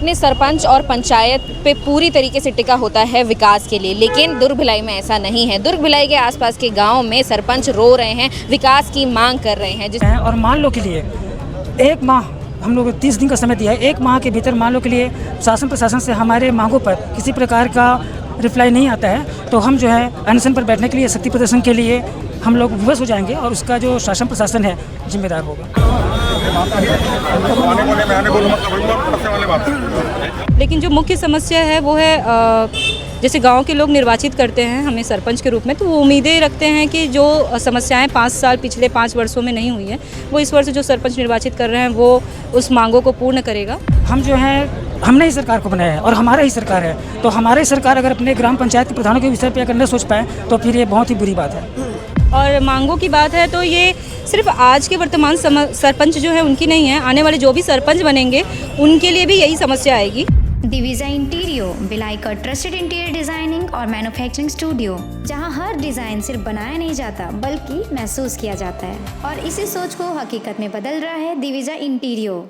अपने सरपंच और पंचायत पे पूरी तरीके से टिका होता है विकास के लिए, लेकिन दुर्ग भिलाई में ऐसा नहीं है। दुर्ग भिलाई के आसपास के गांव में सरपंच रो रहे हैं, विकास की मांग कर रहे हैं। और मान लो के लिए एक माह हम लोग 30 दिन का समय दिया है। एक माह के भीतर मान लो के लिए शासन प्रशासन से हमारे मांगों पर किसी प्रकार का रिप्लाई नहीं आता है तो हम जो है अनशन पर बैठने के लिए, शक्ति प्रदर्शन के लिए हम लोग विवश हो जाएंगे और उसका जो शासन प्रशासन है जिम्मेदार होगा। लेकिन जो मुख्य समस्या है वो है जैसे गांव के लोग निर्वाचित करते हैं हमें सरपंच के रूप में, तो वो उम्मीदें रखते हैं कि जो समस्याएं 5 साल पिछले 5 वर्षों में नहीं हुई हैं वो इस वर्ष जो सरपंच निर्वाचित कर रहे हैं वो उस मांगों को पूर्ण करेगा। हम जो है हमने ही सरकार को बनाया है और हमारा ही सरकार है, तो हमारी सरकार अगर अपने ग्राम पंचायत के प्रधानों के विषय पर अगर न सोच पाए तो फिर ये बहुत ही बुरी बात है। और मांगों की बात है तो ये सिर्फ आज के वर्तमान सरपंच जो है उनकी नहीं है, आने वाले जो भी सरपंच बनेंगे उनके लिए भी यही समस्या आएगी। दिविजा इंटीरियो भिलाई का ट्रस्टेड इंटीरियर डिजाइनिंग और मैन्युफैक्चरिंग स्टूडियो, जहां हर डिजाइन सिर्फ बनाया नहीं जाता बल्कि महसूस किया जाता है, और इसी सोच को हकीकत में बदल रहा है दिविजा इंटीरियो।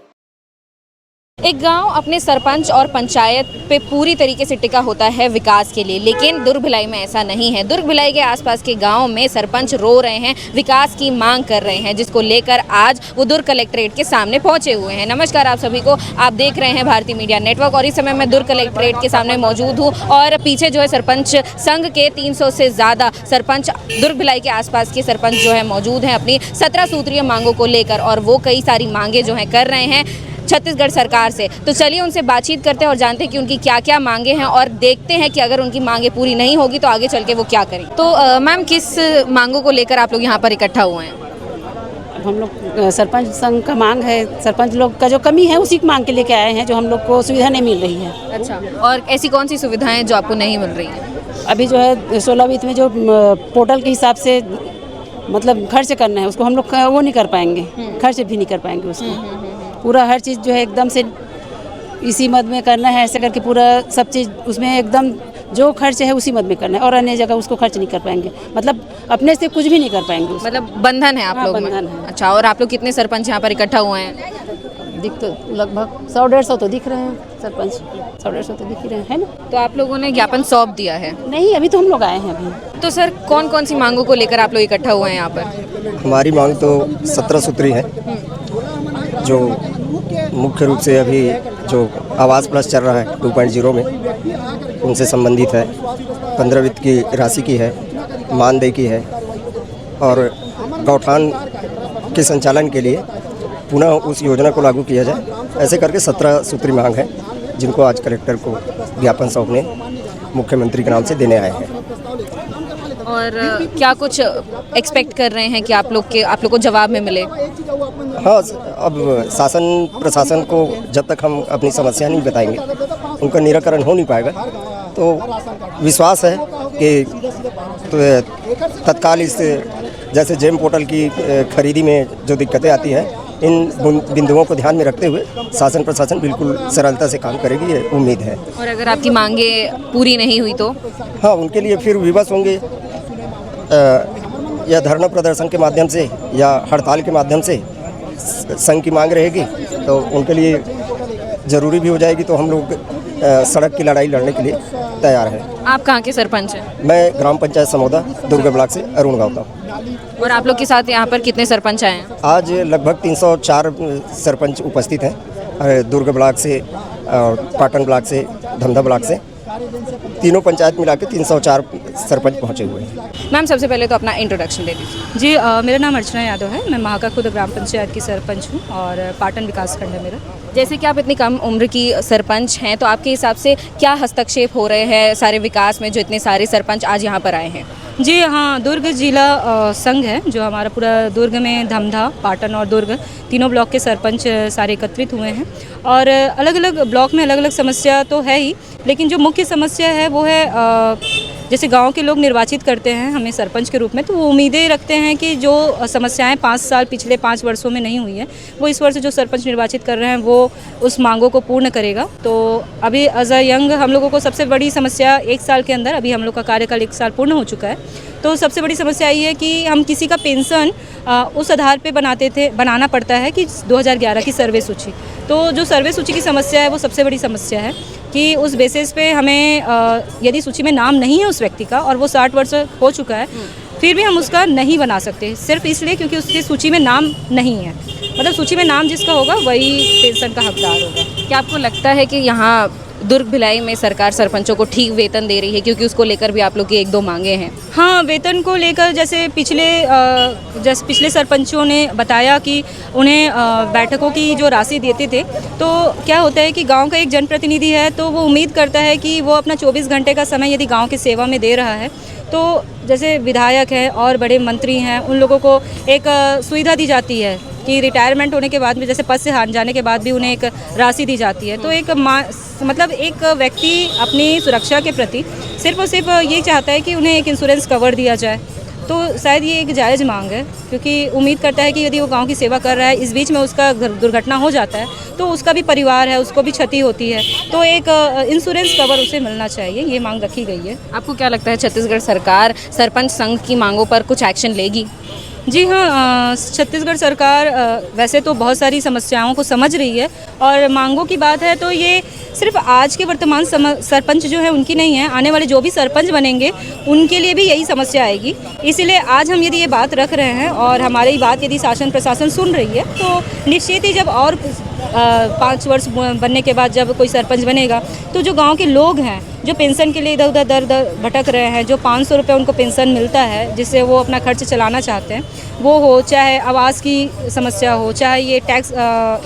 एक गांव अपने सरपंच और पंचायत पे पूरी तरीके से टिका होता है विकास के लिए, लेकिन दुर्ग भिलाई में ऐसा नहीं है। दुर्ग भिलाई के आसपास के गांव में सरपंच रो रहे हैं, विकास की मांग कर रहे हैं, जिसको लेकर आज वो दुर्ग कलेक्ट्रेट के सामने पहुंचे हुए हैं। नमस्कार आप सभी को, आप देख रहे हैं भारतीय मीडिया नेटवर्क और इस समय मैं दुर्ग कलेक्ट्रेट के सामने मौजूद हूँ और पीछे जो है सरपंच संघ के 300 से ज़्यादा सरपंच दुर्ग भिलाई के आसपास के सरपंच जो है मौजूद हैं अपनी 17 सूत्रीय मांगों को लेकर, और वो कई सारी मांगे जो हैं कर रहे हैं छत्तीसगढ़ सरकार से। तो चलिए उनसे बातचीत करते हैं और जानते हैं कि उनकी क्या क्या मांगे हैं और देखते हैं कि अगर उनकी मांगे पूरी नहीं होगी तो आगे चल के वो क्या करें। तो मैम, किस मांगों को लेकर आप लोग यहाँ पर इकट्ठा हुए हैं? हम लोग सरपंच संघ का मांग है, सरपंच लोग का जो कमी है उसी की मांग के लेके आए हैं, जो हम लोग को सुविधा नहीं मिल रही है। अच्छा, और ऐसी कौन सी सुविधाएं जो आपको नहीं मिल रही हैं? अभी जो है 16 वित्त में जो पोर्टल के हिसाब से मतलब खर्च करना है उसको हम लोग वो नहीं कर पाएंगे, खर्च भी नहीं कर पाएंगे उसको। पूरा हर चीज़ जो है एकदम से इसी मद में करना है, ऐसे करके पूरा सब चीज़ उसमें एकदम जो खर्च है उसी मद में करना है और अन्य जगह उसको खर्च नहीं कर पाएंगे, मतलब अपने से कुछ भी नहीं कर पाएंगे। मतलब बंधन है आप लोग में? बंधन है। अच्छा, और आप लोग कितने सरपंच यहाँ पर इकट्ठा हुए हैं? दिख तो लगभग 100-150 तो दिख रहे हैं सरपंच, 100-150 तो दिख ही रहे हैं, है ना? तो आप लोगों ने ज्ञापन सौंप दिया है? नहीं, अभी तो हम लोग आए हैं अभी। तो सर, कौन कौन सी मांगों को लेकर आप लोग इकट्ठा हुए हैं यहाँ पर? हमारी मांग तो 17 सूत्री है, जो मुख्य रूप से अभी जो आवास प्लस चल रहा है 2.0 में उनसे संबंधित है, 15 वित्त की राशि की है, मानदेय की है, और गौठान के संचालन के लिए पुनः उस योजना को लागू किया जाए। ऐसे करके 17 सूत्री मांग है, जिनको आज कलेक्टर को ज्ञापन सौंपने मुख्यमंत्री के नाम से देने आए हैं। और क्या कुछ एक्सपेक्ट कर रहे हैं कि आप लोग को जवाब में मिले? हाँ, अब शासन प्रशासन को जब तक हम अपनी समस्या नहीं बताएंगे उनका निराकरण हो नहीं पाएगा। तो विश्वास है कि तत्काल इस जैसे जेम पोर्टल की खरीदी में जो दिक्कतें आती हैं, इन बिंदुओं को ध्यान में रखते हुए शासन प्रशासन बिल्कुल सरलता से काम करेगी, ये उम्मीद है। और अगर आपकी मांगे पूरी नहीं हुई तो? हाँ, उनके लिए फिर विवश होंगे, या धरना प्रदर्शन के माध्यम से या हड़ताल के माध्यम से संघ की मांग रहेगी तो उनके लिए ज़रूरी भी हो जाएगी, तो हम लोग सड़क की लड़ाई लड़ने के लिए तैयार हैं। आप कहाँ के सरपंच हैं? मैं ग्राम पंचायत समोदा दुर्ग ब्लॉक से अरुण गाँव। और आप लोग के साथ यहाँ पर कितने सरपंच आए हैं? आज लगभग 304 सरपंच उपस्थित हैं, दुर्ग ब्लॉक से और पाटन ब्लॉक से, धमधा ब्लॉक से, तीनों पंचायत मिला के 304 सरपंच पहुँचे हुए हैं। मैम, सबसे पहले तो अपना इंट्रोडक्शन दे दीजिए। जी, मेरा नाम अर्चना यादव है, मैं महाका खुद ग्राम पंचायत की सरपंच हूँ और पाटन विकास खंड है मेरा। जैसे कि आप इतनी कम उम्र की सरपंच हैं, तो आपके हिसाब से क्या हस्तक्षेप हो रहे हैं सारे विकास में जो इतने सारे सरपंच आज यहाँ पर आए हैं? जी हाँ, दुर्ग जिला संघ है जो हमारा पूरा दुर्ग में धमधा, पाटन और दुर्ग तीनों ब्लॉक के सरपंच सारे एकत्रित हुए हैं और अलग अलग ब्लॉक में अलग अलग समस्या तो है ही, लेकिन जो मुख्य समस्या है वो है जैसे गांव के लोग निर्वाचित करते हैं हमें सरपंच के रूप में, तो वो उम्मीदें रखते हैं कि जो समस्याएं 5 साल पिछले 5 वर्षों में नहीं हुई है वो इस वर्ष जो सरपंच निर्वाचित कर रहे हैं वो उस मांगों को पूर्ण करेगा। तो अभी एज अ यंग हम लोगों को सबसे बड़ी समस्या 1 साल के अंदर, अभी हम लोग का कार्यकाल 1 साल पूर्ण हो चुका है, तो सबसे बड़ी समस्या ये है कि हम किसी का पेंशन उस आधार पे बनाना पड़ता है कि 2011 की सर्वे सूची, तो जो सर्वे सूची की समस्या है वो सबसे बड़ी समस्या है कि उस बेसिस पे हमें यदि सूची में नाम नहीं है उस व्यक्ति का और वो 60 वर्ष हो चुका है, फिर भी हम उसका नहीं बना सकते, सिर्फ इसलिए क्योंकि उसकी सूची में नाम नहीं है। मतलब सूची में नाम जिसका होगा वही पेंशन का हकदार होगा। क्या आपको लगता है कि यहाँ दुर्ग भिलाई में सरकार सरपंचों को ठीक वेतन दे रही है, क्योंकि उसको लेकर भी आप लोग की 1-2 मांगे हैं? हाँ, वेतन को लेकर जैसे पिछले सरपंचों ने बताया कि उन्हें बैठकों की जो राशि देते थे, तो क्या होता है कि गांव का एक जनप्रतिनिधि है तो वो उम्मीद करता है कि वो अपना 24 घंटे का समय यदि गांव की सेवा में दे रहा है, तो जैसे विधायक है और बड़े मंत्री हैं उन लोगों को एक सुविधा दी जाती है कि रिटायरमेंट होने के बाद भी, जैसे पद से हट जाने के बाद भी उन्हें एक राशि दी जाती है। तो एक मतलब एक व्यक्ति अपनी सुरक्षा के प्रति सिर्फ और सिर्फ ये चाहता है कि उन्हें एक इंश्योरेंस कवर दिया जाए, तो शायद ये एक जायज़ मांग है, क्योंकि उम्मीद करता है कि यदि वो गांव की सेवा कर रहा है, इस बीच में उसका दुर्घटना हो जाता है तो उसका भी परिवार है, उसको भी क्षति होती है, तो एक इंश्योरेंस कवर उसे मिलना चाहिए, ये मांग रखी गई है। आपको क्या लगता है छत्तीसगढ़ सरकार सरपंच संघ की मांगों पर कुछ एक्शन लेगी? जी हाँ, छत्तीसगढ़ सरकार वैसे तो बहुत सारी समस्याओं को समझ रही है और मांगों की बात है तो ये सिर्फ आज के वर्तमान सरपंच जो है उनकी नहीं है, आने वाले जो भी सरपंच बनेंगे उनके लिए भी यही समस्या आएगी। इसीलिए आज हम यदि ये बात रख रहे हैं और हमारी बात यदि शासन प्रशासन सुन रही है तो निश्चित ही जब और 5 वर्ष बनने के बाद जब कोई सरपंच बनेगा तो जो गाँव के लोग हैं जो पेंशन के लिए इधर उधर दर दर भटक रहे हैं, जो 500 रुपये उनको पेंशन मिलता है जिससे वो अपना खर्च चलाना चाहते हैं, वो हो, चाहे आवास की समस्या हो, चाहे ये टैक्स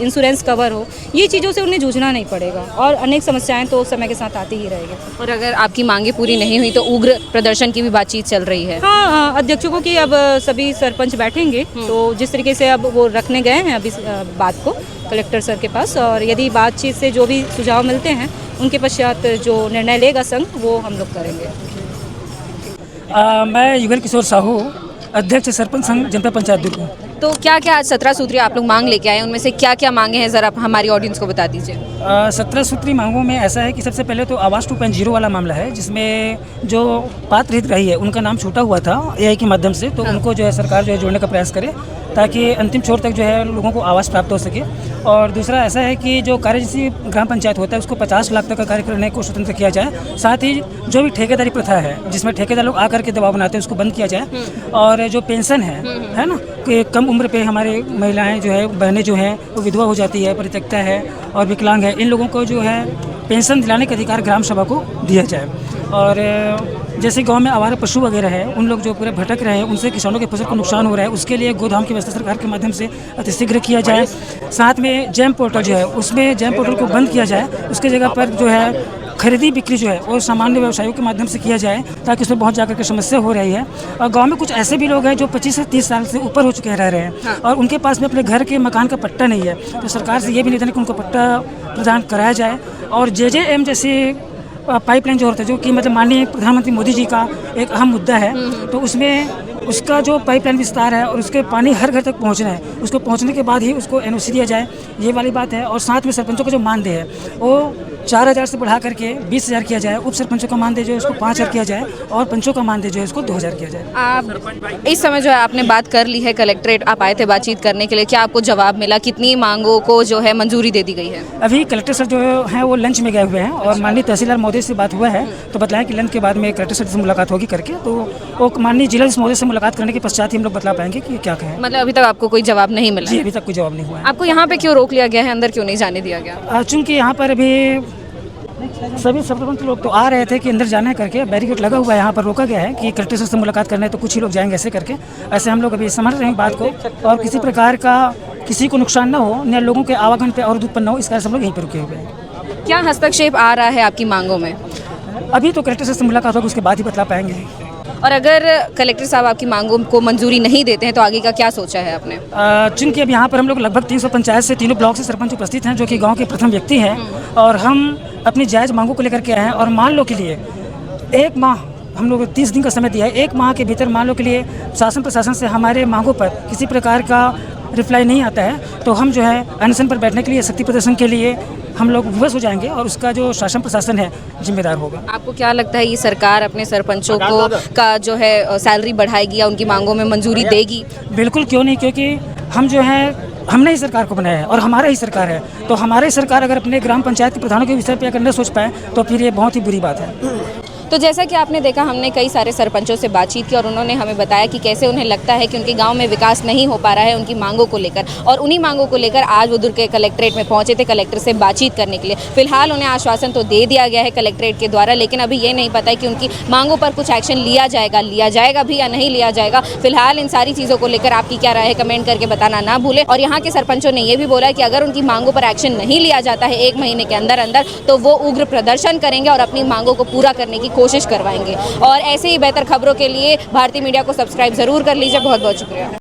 इंश्योरेंस कवर हो, ये चीज़ों से उन्हें जूझना नहीं पड़ेगा और अनेक समस्याएं तो समय के साथ आती ही रहेगी। और अगर आपकी मांगे पूरी नहीं हुई तो उग्र प्रदर्शन की भी बातचीत चल रही है? हाँ, अध्यक्षों को कि अब सभी सरपंच बैठेंगे तो जिस तरीके से अब वो रखने गए हैं अभी बात को कलेक्टर सर के पास, और यदि बातचीत से जो भी सुझाव मिलते हैं उनके पश्चात जो निर्णय लेगा संघ वो हम लोग करेंगे। मैं युगल किशोर साहू, अध्यक्ष सरपंच संघ जनपद पंचायत दुर्ग। तो क्या क्या आज 17 सूत्री आप लोग मांग लेके आए, उनमें से क्या क्या मांगे हैं ज़रा हमारी ऑडियंस को बता दीजिए। 17 सूत्री मांगों में ऐसा है कि सबसे पहले तो आवास 2.0 वाला मामला है, जिसमें जो पात्र हितग्राही है उनका नाम छूटा हुआ था AI के माध्यम से, तो उनको जो है सरकार जो है जोड़ने का प्रयास करे ताकि अंतिम छोर तक जो है लोगों को आवास प्राप्त हो सके। और दूसरा ऐसा है कि जो कार्यजैसी ग्राम पंचायत होता है उसको 50 लाख तक का कार्य करने को स्वतंत्र किया जाए। साथ ही जो भी ठेकेदारी प्रथा है जिसमें ठेकेदार लोग आकर के दबाव बनाते हैं उसको बंद किया जाए। और जो पेंशन है ना, कि कम उम्र पे हमारे महिलाएं जो है, बहनें जो हैं वो विधवा हो जाती है, परित्यक्ता है और विकलांग है, इन लोगों को जो है पेंशन दिलाने का अधिकार ग्राम सभा को दिया जाए। और जैसे गांव में आवारा पशु वगैरह है, उन लोग जो पूरे भटक रहे हैं, उनसे किसानों की फसल को नुकसान हो रहा है, उसके लिए गोदाम की व्यवस्था सरकार के माध्यम से अतिशीघ्र किया जाए। साथ में जैम पोर्टल जो है उसमें जैम पोर्टल को बंद किया जाए, उसके जगह पर जो है खरीदी बिक्री जो है वो सामान्य व्यवसायों के माध्यम से किया जाए ताकि उसमें बहुत जाकर के समस्या हो रही है। और गांव में कुछ ऐसे भी लोग हैं जो 25 से 30 साल से ऊपर हो चुके हैं, रह रहे हैं और उनके पास में अपने घर के मकान का पट्टा नहीं है, तो सरकार से ये भी निवेदन है कि उनको पट्टा प्रदान कराया जाए। और JJM जैसे पाइपलाइन जो होता है, जो कि मतलब माननीय प्रधानमंत्री मोदी जी का एक अहम मुद्दा है, तो उसमें उसका जो पाइपलाइन विस्तार है और उसके पानी हर घर तक पहुंचना है, उसको पहुंचने के बाद ही उसको NOC दिया जाए, ये वाली बात है। और साथ में सरपंचों का जो मानदेय है वो 4000 से बढ़ा करके 20,000 किया जाए, उप सरपंचों का मानदेय जो है उसको 5000 किया जाए और पंचों का मानदेय जो है उसको 2000 किया जाए। आप इस समय जो है आपने बात कर ली है, कलेक्ट्रेट आप आए थे बातचीत करने के लिए, क्या आपको जवाब मिला? कितनी मांगों को जो है मंजूरी दे दी गई है? अभी कलेक्टर सर जो है वो लंच में गए हुए हैं और माननीय तहसीलदार महोदय से बात हुआ है, तो बताया कि लंच के बाद में कलेक्टर सर से मुलाकात होगी करके, तो वो माननीय जिला महोदय से मुलाकात करने के पश्चात ही हम लोग बता पाएंगे कि क्या कहें। मतलब अभी तक आपको कोई जवाब नहीं मिला? जी, अभी तक कोई जवाब नहीं हुआ है। आपको यहाँ पे क्यों रोक लिया गया है, अंदर क्यों नहीं जाने दिया गया? चूँकि यहाँ पर अभी सभी सरपंच लोग तो आ रहे थे कि अंदर जाना है करके, बैरिकेड लगा हुआ है, यहाँ पर रोका गया है कि कलेक्टर से मुलाकात करना है तो कुछ ही लोग जाएंगे ऐसे करके। ऐसे हम लोग अभी समझ रहे हैं बात को, और किसी प्रकार का किसी को नुकसान ना हो, न लोगों के आवागमन पे और उत्पन्न हो, इस कारण से हम लोग यहीं पर रुके हुए हैं। क्या हस्तक्षेप आ रहा है आपकी मांगों में? अभी तो कलेक्टर से मुलाकात होगी, उसके बाद ही बता पाएंगे। और अगर कलेक्टर साहब आपकी मांगों को मंजूरी नहीं देते हैं तो आगे का क्या सोचा है आपने? चूँकि अब यहाँ पर हम लोग लगभग 300 पंचायत से 3 ब्लॉक से सरपंच उपस्थित हैं जो कि गांव के प्रथम व्यक्ति हैं, और हम अपनी जायज़ मांगों को लेकर के आए हैं। और मान लो के लिए 1 माह हम लोग 30 दिन का समय दिया है, 1 माह के भीतर मान लो के लिए शासन प्रशासन से हमारे मांगों पर किसी प्रकार का रिप्लाई नहीं आता है तो हम जो है अनशन पर बैठने के लिए, शक्ति प्रदर्शन के लिए हम लोग विवश हो जाएंगे और उसका जो शासन प्रशासन है जिम्मेदार होगा। आपको क्या लगता है ये सरकार अपने सरपंचों को का जो है सैलरी बढ़ाएगी या उनकी मांगों में मंजूरी देगी? बिल्कुल क्यों नहीं, क्योंकि हम जो है हमने ही सरकार को बनाया है और हमारा ही सरकार है, तो हमारी सरकार अगर अपने ग्राम पंचायत के प्रधानों के विषय पे अगर न सोच पाए तो फिर ये बहुत ही बुरी बात है। तो जैसा कि आपने देखा, हमने कई सारे सरपंचों से बातचीत की और उन्होंने हमें बताया कि कैसे उन्हें लगता है कि उनके गांव में विकास नहीं हो पा रहा है उनकी मांगों को लेकर, और उन्हीं मांगों को लेकर आज वो दुर्ग के कलेक्ट्रेट में पहुंचे थे कलेक्टर से बातचीत करने के लिए। फिलहाल उन्हें आश्वासन तो दे दिया गया है कलेक्ट्रेट के द्वारा, लेकिन अभी ये नहीं पता है कि उनकी मांगों पर कुछ एक्शन लिया जाएगा भी या नहीं लिया जाएगा। फिलहाल इन सारी चीज़ों को लेकर आपकी क्या राय है, कमेंट करके बताना ना भूलें। और यहाँ के सरपंचों ने ये भी बोला कि अगर उनकी मांगों पर एक्शन नहीं लिया जाता है 1 महीने के अंदर अंदर, तो वो उग्र प्रदर्शन करेंगे और अपनी मांगों को पूरा करने की कोशिश करवाएंगे। और ऐसे ही बेहतर खबरों के लिए भारतीय मीडिया को सब्सक्राइब जरूर कर लीजिए। बहुत बहुत शुक्रिया।